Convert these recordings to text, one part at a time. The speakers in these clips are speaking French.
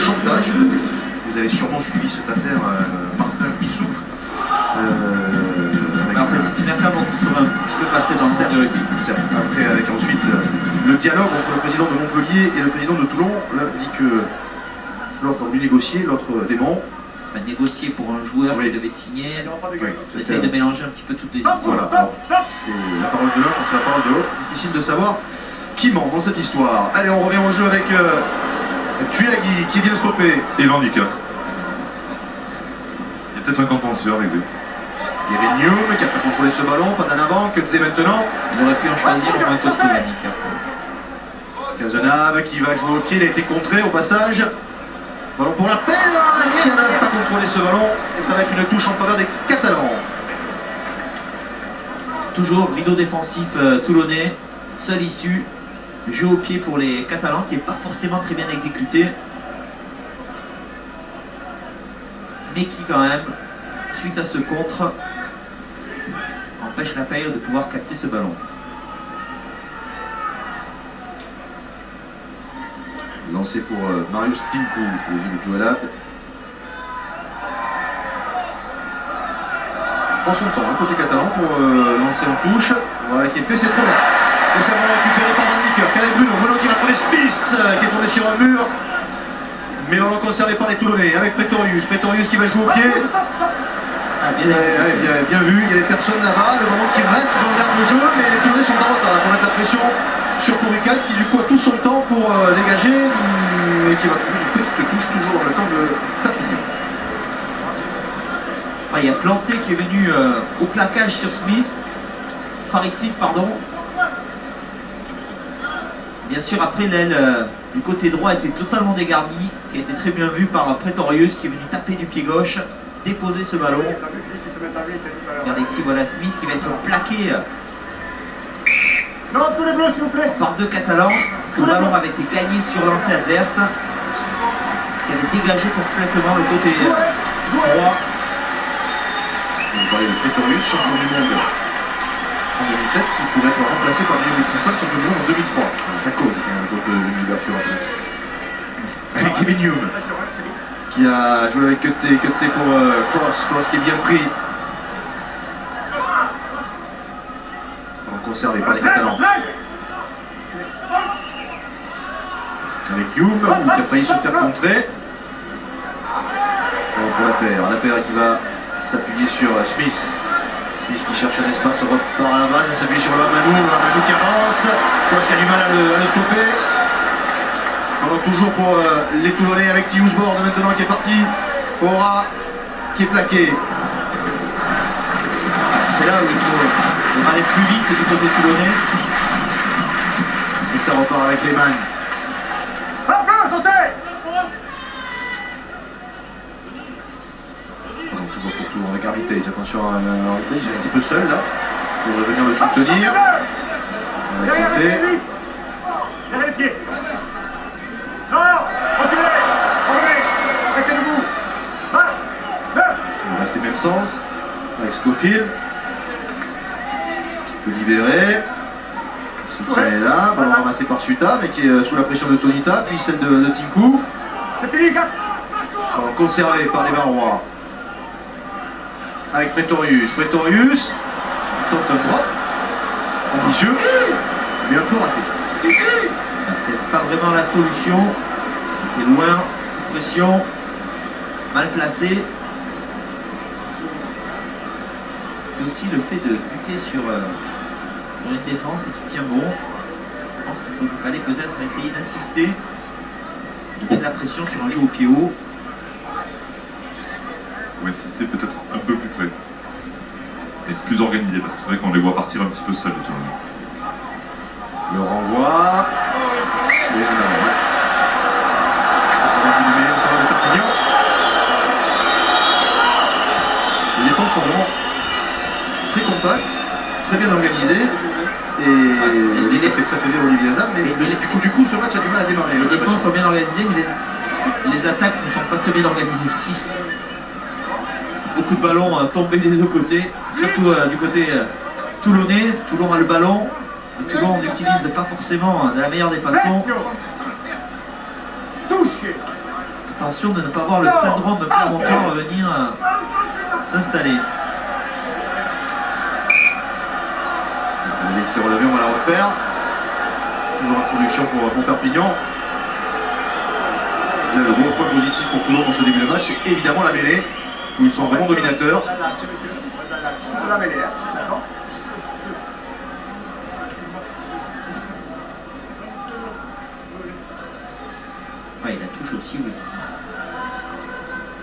chantage. Vous avez sûrement suivi cette affaire Martin Bissou. En fait, c'est une affaire dont on serait un petit peu passé dans le monde de rugby. Certes, après avec ensuite le dialogue entre le président de Montpellier et le président de Toulon, l'un dit que l'autre a voulu négocier, l'autre dément. Négocier pour un joueur qui devait signer, on essaye de mélanger un petit peu toutes les histoires. Voilà, c'est la parole de l'un contre la parole de l'autre, difficile de savoir qui ment dans cette histoire. Allez, on revient au jeu avec Tuilagi qui est bien stoppé. Et l'handicap. Il y a peut-être un contentieux avec lui. Guérinium qui n'a pas contrôlé ce ballon, pas d'en avant, que faisait maintenant. Il aurait pu en choisir un costaud handicap. Cazenave qui va jouer au pied, il a été contré au passage. Ballon pour la paire, qui n'a pas contrôlé ce ballon, et ça va être une touche en faveur des Catalans. Toujours rideau défensif toulonnais, seule issue, jeu au pied pour les Catalans qui n'est pas forcément très bien exécuté, mais qui quand même, suite à ce contre, empêche la paire de pouvoir capter ce ballon. Lancé pour Marius Tinku sous les yeux de Joel Abd. Prend son temps, côté catalan, pour lancer en touche. Voilà qui est fait, c'est trop long. Et ça va récupérer par Van Nicker. Karel Bruno, Bruno qui va trouver Smith, qui est tombé sur un mur. Mais ballon conservé par les Toulonnais avec Pretorius. Pretorius qui va jouer au pied. Bien vu, il n'y avait personne là-bas. Le ballon qui reste dans le garde de jeu, mais les Toulonnais sont en retard pour mettre la pression sur Pourical qui du coup a tout son temps pour dégager et qui va trouver une petite touche toujours dans le camp de Perpignan. Il y a Planté qui est venu au plaquage sur Smith, Farid-Sid, pardon. Bien sûr après l'aile du côté droit était totalement dégarnie, ce qui a été très bien vu par Pretorius qui est venu taper du pied gauche, déposer ce ballon. Regardez ici, voilà Smith qui va être plaqué. Non, tous les bleus s'il vous plaît. Par deux Catalans, parce que le ballon avait été gagné sur lancé adverse, ce qui avait dégagé complètement le côté droit. Vous parlez de Pretorius, champion du monde en 2007, qui pourrait être remplacé par Diego Dickinson, champion du monde en 2003. Ça cause quand même, à cause de l'ouverture. Avec Kevin Hume, qui a joué avec Kutse pour Cross qui est bien pris. Conservé par les Catalans. Avec Hume, qui a failli se faire contrer. Pour la paire qui va s'appuyer sur Smith. Smith qui cherche un espace par la base, il va s'appuyer sur Manou qui avance. Cross qui a du mal à le stopper. Alors toujours pour les Toulonnais avec Tiusbord maintenant qui est parti. Ora qui est plaqué. C'est là où il faut aller plus vite du côté toulonnais. Et ça repart avec les mains. Toujours pour Toulon avec Heritage. Attention à Heritage, il est un petit peu seul là. Pour revenir le soutenir. Fait. Derrière les pieds. Non, reculez. Revenez. Restez debout. Il reste les mêmes sens. Avec Schofield. Peut libérer. Soutien est là, ballon ramassé par Suta, mais qui est sous la pression de Tonita, puis celle de Tinku. Ballon conservé par les Varois. Avec Pretorius. Pretorius tente un drop. Ambitieux, mais un peu raté. C'était pas vraiment la solution. Il était loin, sous pression, mal placé. C'est aussi le fait de buter sur une défense et qui tient bon. Je pense qu'il fallait peut-être essayer d'insister, de mettre la pression sur un jeu au pied haut. Ou insister peut-être un peu plus près. Et plus organisé, parce que c'est vrai qu'on les voit partir un petit peu seuls les Toulonnais. Le renvoi. Et là, ouais. Ça sera un peu du meilleur de Perpignan. Les défenses sont vraiment très compactes, très bien organisées. Et ça fait rire Olivier Hazard, mais du coup ce match a du mal à démarrer. Les défenses sont bien organisées, mais les attaques ne sont pas très bien organisées aussi. Beaucoup de ballons tombés des deux côtés, surtout du côté toulonnais. Toulon a le ballon, mais Toulon n'utilise pas forcément de la meilleure des façons. Attention de ne pas voir le syndrome de Clermontois venir s'installer. Il s'est relevé, on va la refaire. Toujours introduction pour Perpignan. Là, le gros point positif pour Toulon dans ce début de match, c'est évidemment la mêlée, où ils sont vraiment dominateurs. De la mêlée, hein, d'accord. Ouais, il la touche aussi, oui.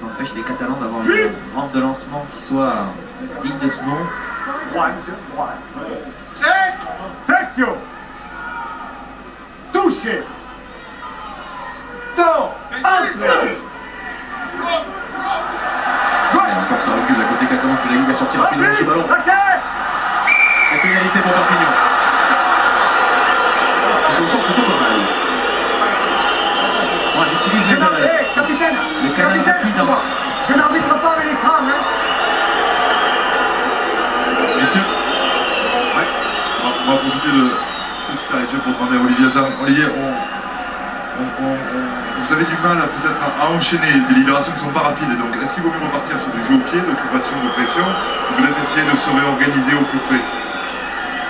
Ça empêche les Catalans d'avoir une rampe de lancement qui soit digne de ce nom. Droit, monsieur, droit. Flexion. Touché. Stop. Entrée. Et encore ça recule à côté catalan, tu l'as dit, il a sorti rapidement ce ballon. C'est pénalité pour Perpignan. Ils s'en sortent plutôt pas mal. On utilise Capitaine. le canal rapide. Je n'arbitre pas avec les crânes, hein. Messieurs, ouais, on va profiter de tout arrêt de jeu pour demander à Olivier Hazard. Olivier, vous avez du mal peut-être à enchaîner des libérations qui ne sont pas rapides. Donc, est-ce qu'il vaut mieux repartir sur du jeu au pied, l'occupation de pression, ou peut-être essayer de se réorganiser au plus près?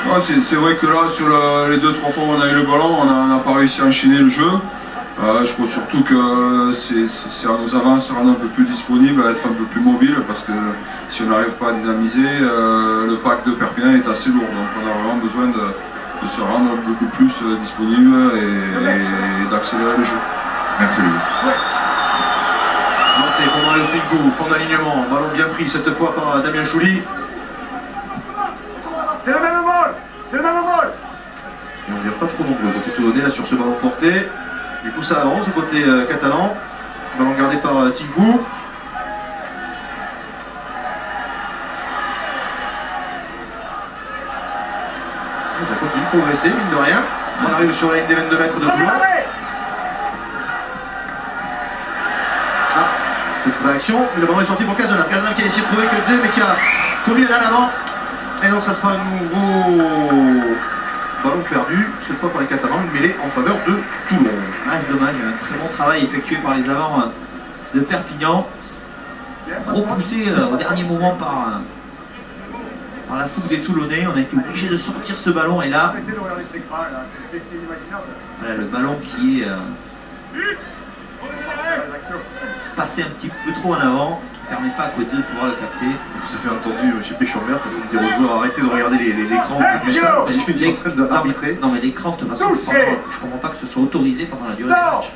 Non, c'est vrai que là, sur les 2-3 fois où on a eu le ballon, on n'a pas réussi à enchaîner le jeu. Je crois surtout que c'est à nos avants se rendre un peu plus disponible, à être un peu plus mobile, parce que si on n'arrive pas à dynamiser, le pack de Perpignan est assez lourd. Donc on a vraiment besoin de se rendre beaucoup plus disponible et d'accélérer le jeu. Merci Louis. Lancé pour Mario Stinkou, fond d'alignement, ballon bien pris cette fois par Damien Chouli. C'est le même vol. C'est le même vol. Et on ne vient pas trop nombreux côté toulonnais là sur ce ballon porté. Du coup ça avance côté catalan. Ballon gardé par Tinkou. Et ça continue de progresser, mine de rien. On arrive sur la ligne des 22 mètres de Toulon. Ah, petite réaction, mais le ballon est sorti pour Cazenave. Cazenave qui a essayé de trouver Kudze, mais qui a commis un avant. Et donc ça sera un nouveau ballon perdu, cette fois par les Catalans, une mêlée en faveur de Toulon. Ah, c'est dommage, un très bon travail effectué par les avants de Perpignan. Repoussé au dernier moment par la fougue des Toulonnais. On a été obligé de sortir ce ballon et là, Arrêtez de regarder ces crânes, là. C'est inimaginable. voilà, le ballon qui est L'action. passé un petit peu trop en avant, qui ne permet pas à Kudze de pouvoir le capter. Vous avez entendu M. Péchambert quand il dit aux joueurs arrêtez de regarder les écrans du stade parce qu'ils sont en train d'arbitrer. Non mais l'écran, de toute façon, je comprends pas que ce soit autorisé pendant la durée du match.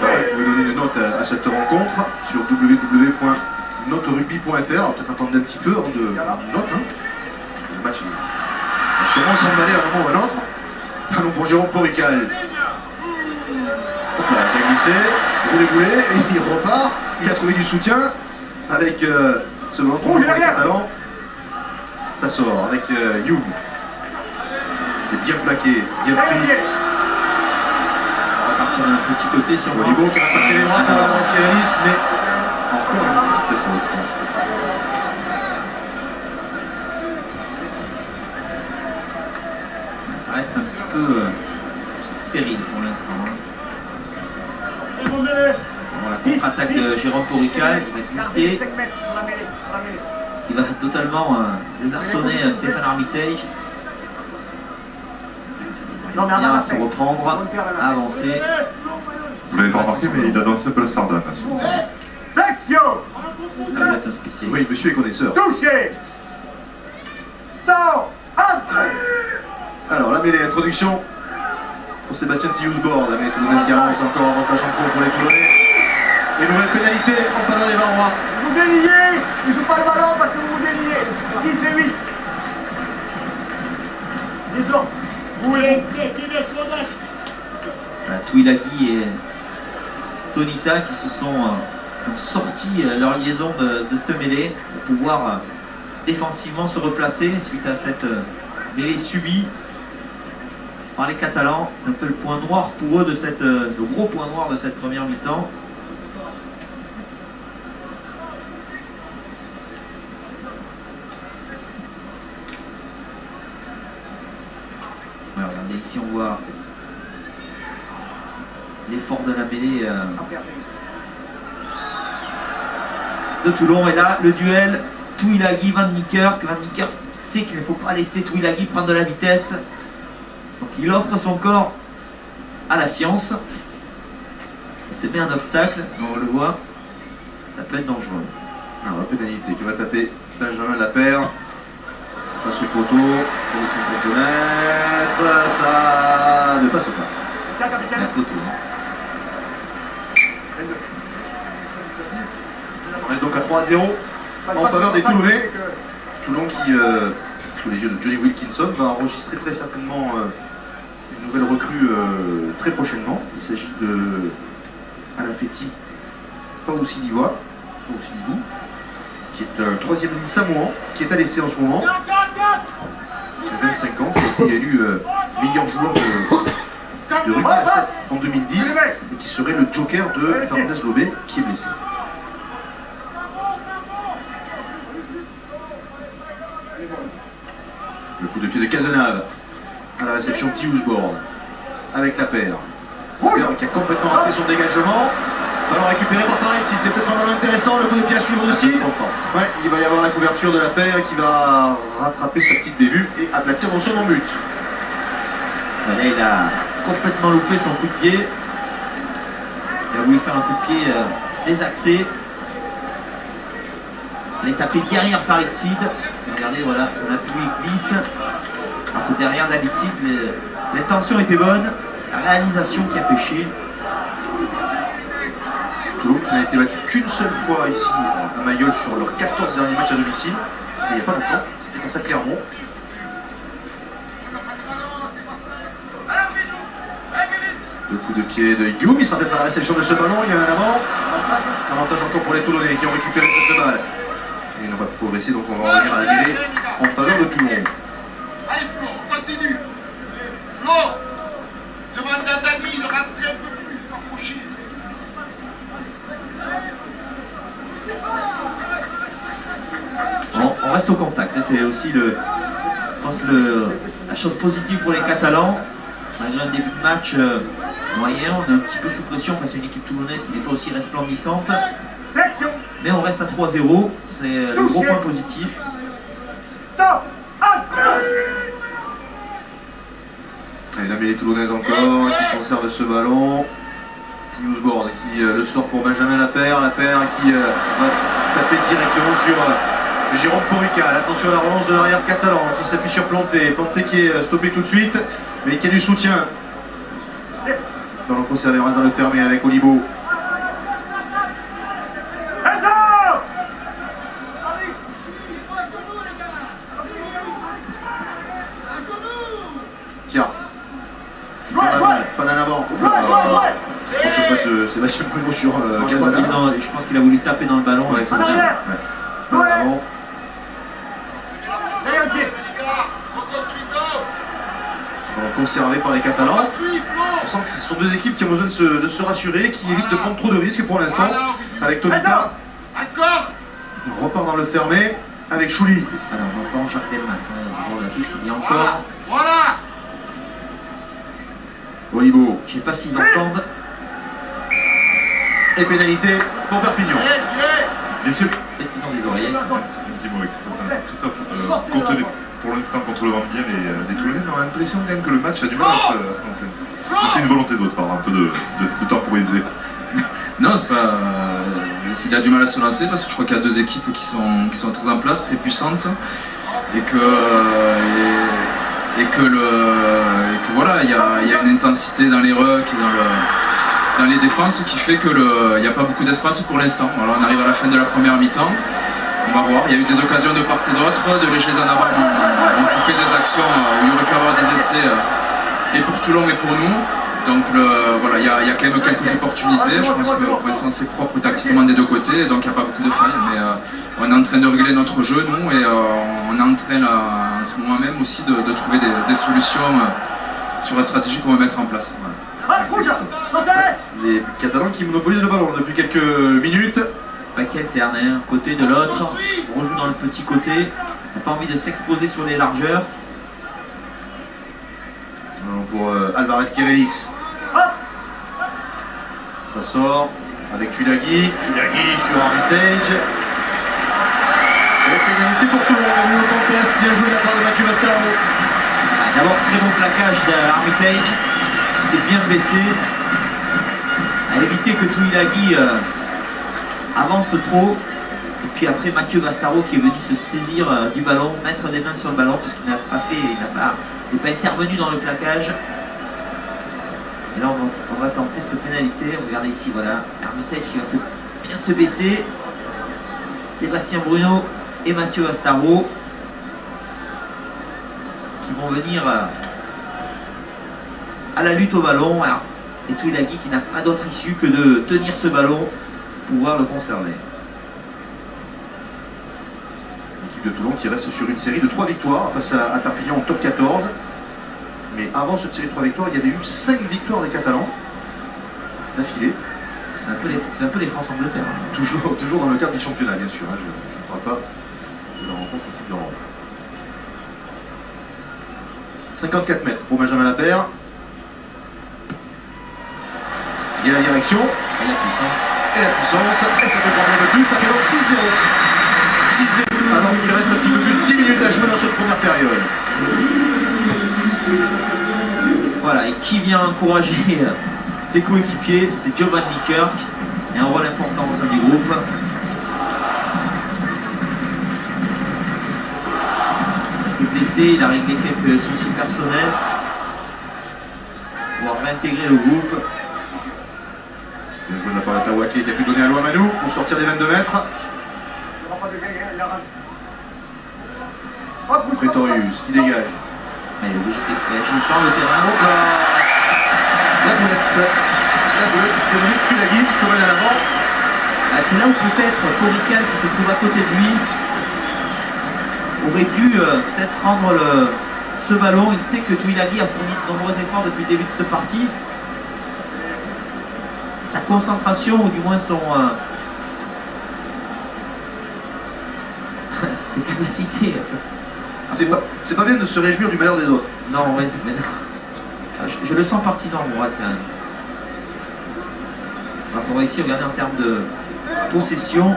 J'aurais pu vous donner une note à cette rencontre sur www.noterugby.fr. Alors peut-être attendre un petit peu avant de une note. Hein. Le match va sûrement s'emballer à un moment ou à un autre. Allons pour Jérôme Porical. Hop là, il a glissé, roulé, et il repart. Il a trouvé du soutien avec ce ballon pour les Catalans. Ça sort avec Young. Qui est bien plaqué, bien pris. On va partir d'un petit côté sur moi. Olibo qui va passer les bras pour la Mascarelis, mais encore une petite faute. Ça reste un petit peu stérile pour l'instant. Hein. Bon, la contre-attaque de Jérôme Porical, il va glisser, ce qui va totalement désarçonner Stéphane Armitage. Non, mais Il va se avancez. reprendre, avancer. Vous l'avez pas remarqué, mais il a dansé un peu la sardane là. Flexion. Ça va être un spécialiste. Oui, monsieur est connaisseur. Touché. Stop. Entrée. Alors, la mêlée, introduction pour Sébastien Tillous-Bord. La mêlée toulonnaise qui avance, encore avantage en cours pour les Toulonnais. Et nouvelle pénalité en faveur des Varois. Vous déliez. Il ne joue pas le ballon parce que vous vous déliez. 6 et 8. Ils ont. Voilà, Tuilagi et Tonita qui se sont qui ont sorti leur liaison de cette mêlée pour pouvoir défensivement se replacer suite à cette mêlée subie par les Catalans. C'est un peu le point noir pour eux de le gros point noir de cette première mi-temps. Ouais, regardez ici, on voit l'effort de la mêlée de Toulon. Et là, le duel, Tuilagi, Van Niekerk. Van Niekerk sait qu'il ne faut pas laisser Tuilagi prendre de la vitesse. Donc il offre son corps à la science. Il s'est mis un obstacle, on le voit. Ça peut être dangereux. Alors, la pénalité qui va taper Benjamin Lapeyre face au poteau pour les 50 mètres. Ça ne passe pas. La poteau. On reste donc à 3-0 en faveur des Toulonnais. Toulon qui, sous les yeux de Johnny Wilkinson, va enregistrer très certainement une nouvelle recrue très prochainement. Il s'agit de Alafeti Faoussiniwa, qui est un troisième ligne samoan, qui est à l'essai en ce moment. Il a 25 ans, qui a été élu meilleur joueur de rugby à 7 en 2010 et qui serait le joker de Fernandez Lobé, qui est blessé. Le coup de pied de Cazenave à la réception de Tiusborn avec la paire. Lapeyre qui a complètement raté son dégagement. Ballon récupéré par Paretsi, c'est peut-être un ballon intéressant, le coup de pied à suivre aussi. Ouais, il va y avoir la couverture de Lapeyre qui va rattraper sa petite bévue et aplatir dans son but. Là, il a complètement loupé son coup de pied. Il a voulu faire un coup de pied désaxé. Il est tapé derrière Faritsid. Regardez, voilà, son appui glisse. Alors que derrière Davidsid, l'intention était bonne. La réalisation qui a pêché. Toulon qui n'a été battu qu'une seule fois ici à Mayol sur leurs 14 derniers matchs à domicile. C'était il n'y a pas longtemps, c'était face à Clermont. Le coup de pied de Youm, il s'arrête à la réception de ce ballon, il y a un avant. Avantage encore pour les Toulonnais qui ont récupéré cette balle. Et ils n'ont pas progressé, donc on va revenir à la mêlée en faveur de Toulon. Allez Flo, on continue. Flo, demande à Dani de rentrer un peu plus, de s'approcher. Bon, on reste au contact, c'est aussi je pense la chose positive pour les Catalans. Malgré un début de match moyen, on est un petit peu sous pression face à une équipe toulonnaise qui n'est pas aussi resplendissante. Mais on reste à 3-0, c'est le gros point positif. Et la mêlée toulonnaise encore, qui conserve ce ballon. Tiusborn qui le sort pour Benjamin Lapeyre. Lapeyre qui va taper directement sur Jérôme Porical. Attention à la relance de l'arrière catalan qui s'appuie sur Planté. Planté qui est stoppé tout de suite, mais qui a du soutien. Ballon conservé, on reste dans le fermé avec Olibo. Tiart. Pas d'en avant. Pas de Sébastien Bruno sur Gazana. Je pense qu'il a voulu taper dans le ballon. Ouais, c'est possible. Ouais. Pas d'en avant. Conservé par les Catalans. On sent que ce sont deux équipes qui ont besoin de se rassurer, qui évitent de prendre trop de risques pour l'instant. Avec Tomita. On repart dans le fermé avec Chouli. Alors on entend Jacques Delmas, il y a encore. Voilà. Olibo. Je ne sais pas s'ils entendent. Et pénalité pour Perpignan. Bien sûr. Peut-être qu'ils ont des oreillettes. Un petit mot avec Christophe. Pour l'instant, contrôle bien les Toulonnais, mais on a l'impression quand même que le match a du mal à se lancer. C'est une volonté de votre part, un peu de temporiser. Non, c'est pas. S'il a du mal à se lancer, parce que je crois qu'il y a deux équipes qui sont très en place, très puissantes, et que voilà, il y a une intensité dans les rucks et dans les défenses qui fait qu'il n'y a pas beaucoup d'espace pour l'instant. Voilà, on arrive à la fin de la première mi-temps. On va voir, il y a eu des occasions de part et d'autre, de légers en avant, on coupait des actions où il y aurait pu avoir des essais, et pour Toulon et pour nous. Donc voilà, il y a quand même quelques opportunités. Je pense que pour l'instant c'est propre tactiquement des deux côtés, donc il n'y a pas beaucoup de failles. Mais on est en train de régler notre jeu, nous, et on est en train là, en ce moment même aussi de trouver des solutions sur la stratégie qu'on va mettre en place. Voilà. Les Catalans qui monopolisent le ballon depuis quelques minutes. Paquet Terner, côté de l'autre, on rejoue dans le petit côté, on n'a pas envie de s'exposer sur les largeurs. Alors pour Alvarez Kérélis. Ça sort avec Tuilagi sur Armitage. Et pénalité pour tout le monde. Le contest, bien joué de la part de Mathieu Bastaro. D'abord, très bon plaquage d'Armitage, qui s'est bien blessé, a évité que Tuilagi avance trop. Et puis après, Mathieu Bastaro qui est venu se saisir du ballon, mettre les mains sur le ballon, puisqu'il n'a pas intervenu dans le plaquage. Et là, on va tenter cette pénalité. Regardez ici, voilà, Armitage qui va bien se baisser. Sébastien Bruno et Mathieu Bastaro qui vont venir à la lutte au ballon. Alors, et Tuilagi qui n'a pas d'autre issue que de tenir ce ballon pour pouvoir le conserver. L'équipe de Toulon qui reste sur une série de 3 victoires face à Perpignan en top 14. Mais avant cette série de 3 victoires, il y avait eu 5 victoires des Catalans d'affilée. C'est un peu les France-Angleterre. Hein. Toujours dans le cadre du championnat, bien sûr. Hein. Je ne parle pas de la rencontre en Coupe d'Europe. 54 mètres pour Benjamin Lapère. Il y a la direction. Et la puissance. Et la puissance. Et ça peut prendre un peu plus. Ça fait donc 6-0. 6-0. Alors qu'il reste un petit peu plus de 10 minutes à jouer dans cette première période. Voilà, et qui vient encourager ses coéquipiers, c'est Giovanni Kirk. Il a un rôle important au sein du groupe. Il était blessé, il a réglé quelques soucis personnels pour pouvoir réintégrer le groupe. Bien joué de la part de Tawaki qui a pu donner à Louamanou pour sortir des 22 mètres. Prétorius qui dégage. Mais il est obligé de dégager par le terrain. La boulette de Dominique Tuilagi qui commande à l'avant. C'est là où peut-être Corical qui se trouve à côté de lui aurait dû peut-être prendre ce ballon. Il sait que Tuilagi a fourni de nombreux efforts depuis le début de cette partie. Sa concentration, ou du moins ses capacités. C'est pas bien de se réjouir du malheur des autres. Non, ouais, mais non. Je le sens partisan, moi, quand même. Alors, on va ici regarder en termes de possession.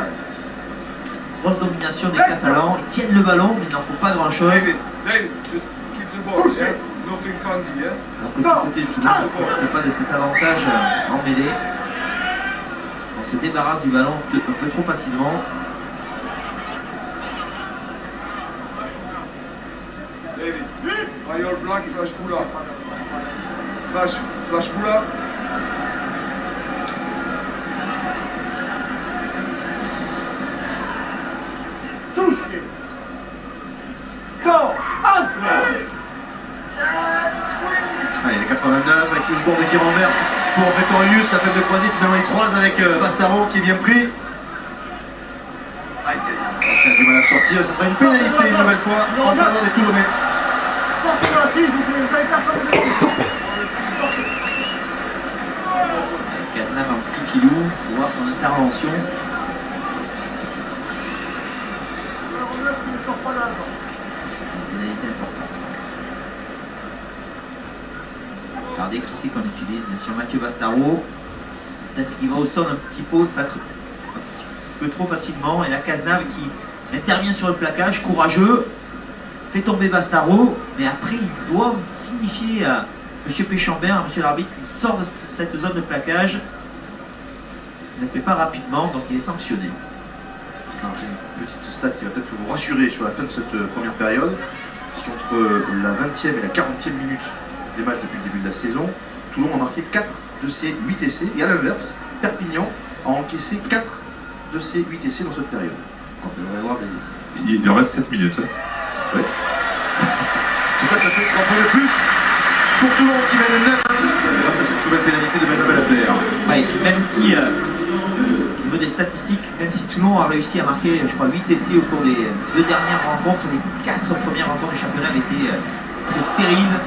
Grosse domination des Catalans. Ils tiennent le ballon, mais il n'en faut pas grand-chose. Alors, que du côté de Toulon, ne profite pas de cet avantage en mêlée. On se débarrasse du ballon un peu trop facilement. Ayol Black, Flash Boula. Flash Boula. Touche. Temps. Entre. Allez, les 89 avec le bord de qui renverse pour Prétorius. La fête de croisée, finalement il croise avec Bastaro qui est bien pris. Aïe, aïe, il a du mal à sortir. Ça sera une pénalité une nouvelle fois en faveur des Toulonnais. Sortez là, s'il vous plaît, vous avez personne de sortez. Cazenave un petit filou pour voir son intervention. Alors, on ne sort pas de la zone. Une pénalité importante. Regardez qui c'est qu'on utilise, bien sûr Mathieu Bastaro. Peut-être qu'il va au sol un petit peu, un peu trop facilement. Et la Cazenave qui intervient sur le plaquage, courageux. Fait tomber Bastaro, mais après il doit signifier à M. Péchambert, à M. l'arbitre, qu'il sort de cette zone de plaquage. Il ne le fait pas rapidement, donc il est sanctionné. Alors j'ai une petite stat qui va peut-être vous rassurer sur la fin de cette première période. Parce qu'entre la 20e et la 40e minute des matchs depuis le début de la saison, Toulon a marqué 4 de ses 8 essais. Et à l'inverse, Perpignan a encaissé 4 de ses 8 essais dans cette période. On devrait voir les essais. Il en reste 7 minutes. Hein. Ouais. En tout cas, ça fait 3 points de plus pour Toulon qui mène 9 grâce à cette nouvelle pénalité de Benjamin Lapère. Ouais, et puis même si, au niveau des statistiques, même si Toulon a réussi à marquer, je crois, 8 essais au cours des 2 dernières rencontres, les 4 premières rencontres du championnat avaient été très stériles.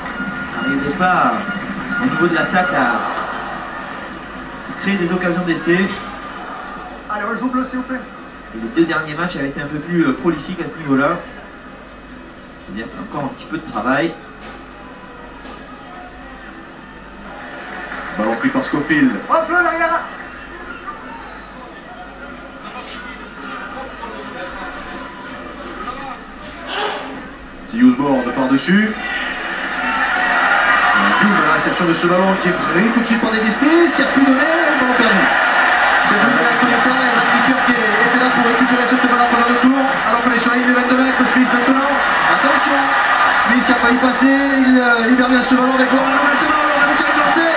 N'arrivait pas, au niveau de l'attaque, à créer des occasions d'essai. Allez, on joue bleu, s'il vous plaît. Et les 2 derniers matchs avaient été un peu plus prolifiques à ce niveau-là. C'est-à-dire qu'il y a encore un petit peu de travail. Ballon pris par Scofield. Hop, bleu, là, il y en a. Usborne par-dessus. La réception de ce ballon qui est pris tout de suite par David Smith, qui a pu donner le ballon perdu. Qui a donné la Coletta et Van Dicker qui était là pour récupérer ce ballon en faveur de Toulon. Alors qu'on est sur la ligne de 22 mètres, Smith maintenant. Attention, Smith qui a failli passer, il libère bien ce ballon avec Lorano maintenant. Lorano qui a lancé,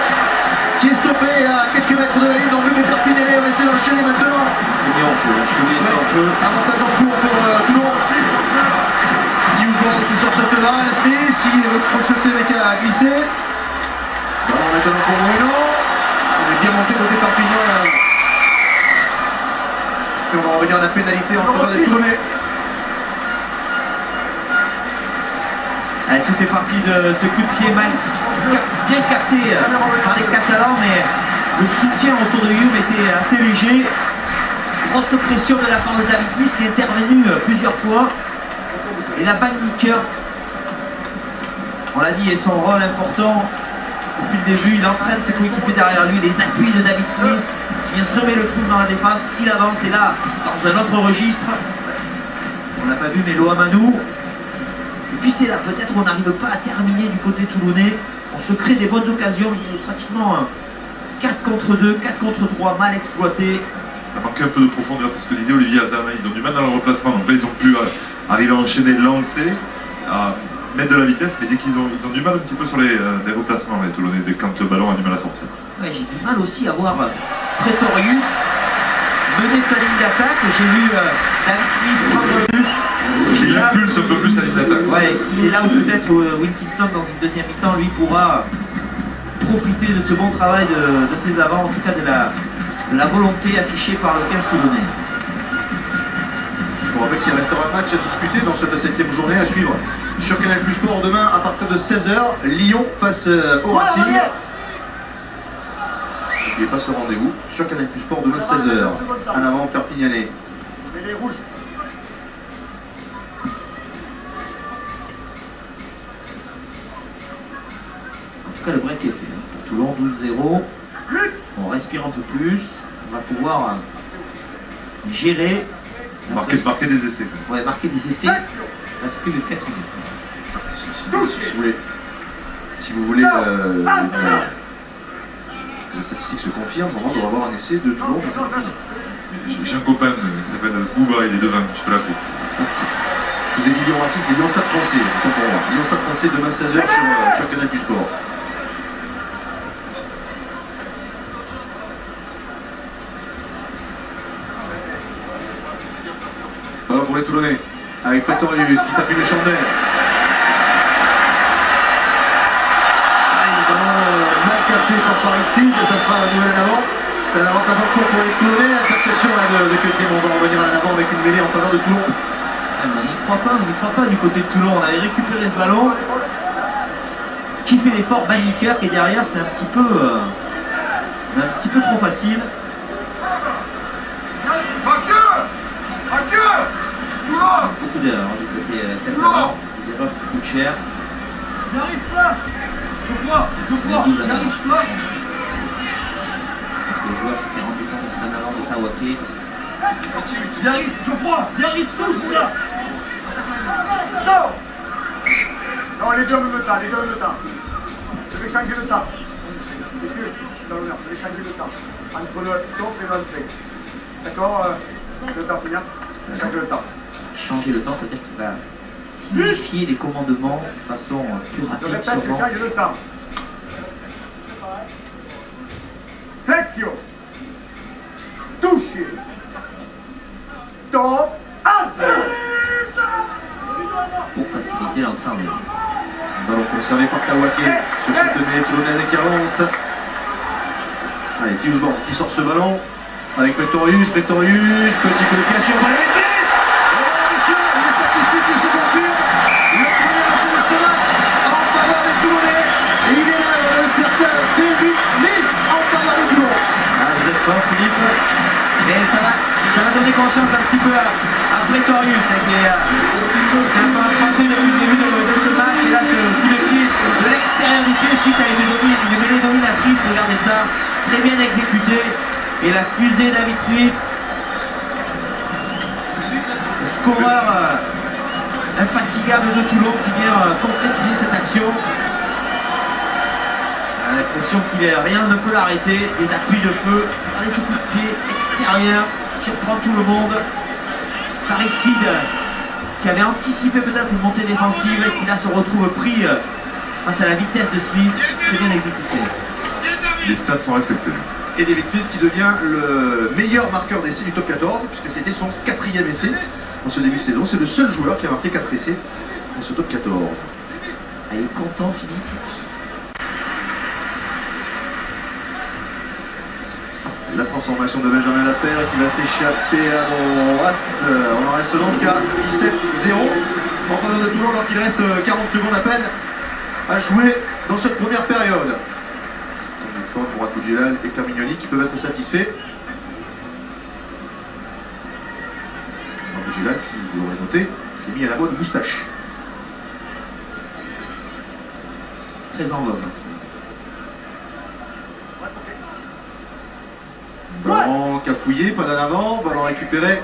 qui est stoppé à quelques mètres de la ligne dans le but des Perpignanais. On essaie d'enchaîner maintenant. C'est bien en jeu, Avantage en cours pour Toulon. Usborne qui sort cette balle, Smith qui veut crocheter mais qui a glissé. Ballon maintenant pour Bruno. On est bien monté côté Perpignan. Et on va revenir à la pénalité en faveur des Toulonnais. Tout est parti de ce coup de pied mal, bien capté par les Catalans, mais le soutien autour de Hume était assez léger. Grosse pression de la part de David Smith qui est intervenu plusieurs fois. Et la Van Dicker, on l'a dit, est son rôle important depuis le début. Il entraîne ses coéquipiers derrière lui, les appuis de David Smith qui vient semer le trou dans la dépasse. Il avance et là, dans un autre registre, on l'a pas vu, mais Loamanou. Et puis c'est là, peut-être on n'arrive pas à terminer du côté toulonnais. On se crée des bonnes occasions. Il y a pratiquement 4 contre 2, 4 contre 3, mal exploité. Ça manque un peu de profondeur, c'est ce que disait Olivier Azama. Ils ont du mal dans le replacement, donc là ils ont pu arriver à enchaîner, lancer, à mettre de la vitesse, mais dès qu'ils ont du mal un petit peu sur les replacements, les Toulonnais, quand le ballon a du mal à sortir. Ouais, j'ai du mal aussi à voir Pretorius mener sa ligne d'attaque. J'ai vu David Smith prendre le bus. Il impulse un peu plus sa ligne d'attaque. Ouais, c'est là où peut-être Wilkinson dans une deuxième mi-temps, lui, pourra profiter de ce bon travail de ses avants, en tout cas de la volonté affichée par le 15 toulonnais. Je vous rappelle qu'il restera un match à disputer dans cette 7e journée à suivre sur Canal Plus Sport demain à partir de 16h. Lyon face au Racing. N'oubliez pas ce rendez-vous sur Canal Plus Sport demain 16h. En avant Perpignanais. Et les rouges. En tout cas, le break est fait. Pour Toulon, 12-0. On respire un peu plus. On va pouvoir gérer. Marquer des essais. Ouais, marquer des essais. Il reste plus de 4 minutes. Si vous voulez que les statistiques se confirment, on doit avoir un essai de Toulon. J'ai un copain qui s'appelle Bouba, il est devant, je peux l'appeler. Je vous ai dit Lyon Racing, c'est Lyon Stade Français. Autant pour moi. Lyon Stade Français demain 16h sur Canal Plus Sport. Voilà pour les Toulonnais, avec Pretorius qui tape une chandelle. Mal capté par Paris, ça sera la nouvelle en avant. Un avantage en cours pour les Toulonnais, l'interception de Quetier. On va revenir en avant avec une mêlée en faveur de Toulon. On n'y croit pas du côté de Toulon. On avait récupéré ce ballon. Qui fait l'effort? Van Dicker qui est derrière, c'est un petit peu trop facile. Beaucoup d'erreurs du côté catalan, des erreurs qui coûtent cher. Il arrive là. Je vois, il arrive là. Parce que le joueur s'était rendu compte de ce talent de Tawake. Il arrive, je vois, il arrive tous là. Stop. Non, les deux en même temps, Je vais changer le temps. Messieurs, dans l'honneur, je vais changer le temps. Entre le stop et l'entrée. D'accord, le temps finir. Je change le temps. Changer le temps, c'est-à-dire qu'il va signifier les commandements de façon plus Je rapide. répète, je change le temps. Flexion. Toucher. Stop. Entrée. Pour faciliter l'ensemble. Ballon conservé par Tawake sur cette mêlée toulonnaise qui avance. Allez, Usborne qui sort ce ballon avec Pretorius, petit coup de pied sur Valéry Smith. Monsieur, les statistiques qui se confirment. Le premier essai de ce match en faveur des Toulonnais. Et il est là, un certain David Smith en faveur des Toulon. Vous êtes fort, Philippe. Mais ça va donner confiance un petit peu à Pretorius qui a pas passé depuis le début de ce match. Et là, ce coup de pied de l'extérieur du pied suite à une mêlée dominatrice. Regardez ça, très bien exécuté. Et la fusée David Smith, le scoreur infatigable de Toulon qui vient concrétiser cette action. On a l'impression qu'il est rien ne peut l'arrêter. Les appuis de feu, regardez ce coup de pied extérieur, surprend tout le monde. Farid Sid qui avait anticipé peut-être une montée défensive et qui là se retrouve pris face à la vitesse de Smith, très bien exécuté. Les stats sont respectés. Et David Smith qui devient le meilleur marqueur d'essai du top 14, puisque c'était son 4e essai dans ce début de saison. C'est le seul joueur qui a marqué 4 essais dans ce top 14. Ah, il est content, Philippe. La transformation de Benjamin Lapère qui va s'échapper à droite. On en reste donc à 17-0 en faveur de Toulon alors qu'il reste 40 secondes à peine à jouer dans cette première période. Une pour Akoudjelal et Pierre Mignoni qui peuvent être satisfaits. Akoudjelal qui, vous l'aurez noté, s'est mis à la mode moustache. Très en vogue. Ballon cafouillé, pas d'en avant, ballon récupéré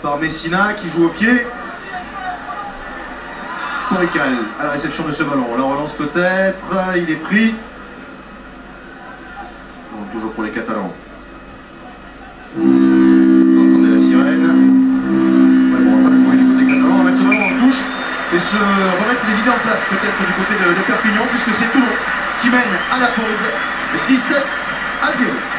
par Messina qui joue au pied. Corical à la réception de ce ballon. On la relance peut-être, il est pris. Bon, toujours pour les Catalans. Vous entendez la sirène. Ouais, bon, on va pas jouer du côté catalan, on va mettre ce ballon en touche et se remettre les idées en place peut-être du côté de Perpignan puisque c'est Toulon qui mène à la pause 17-0.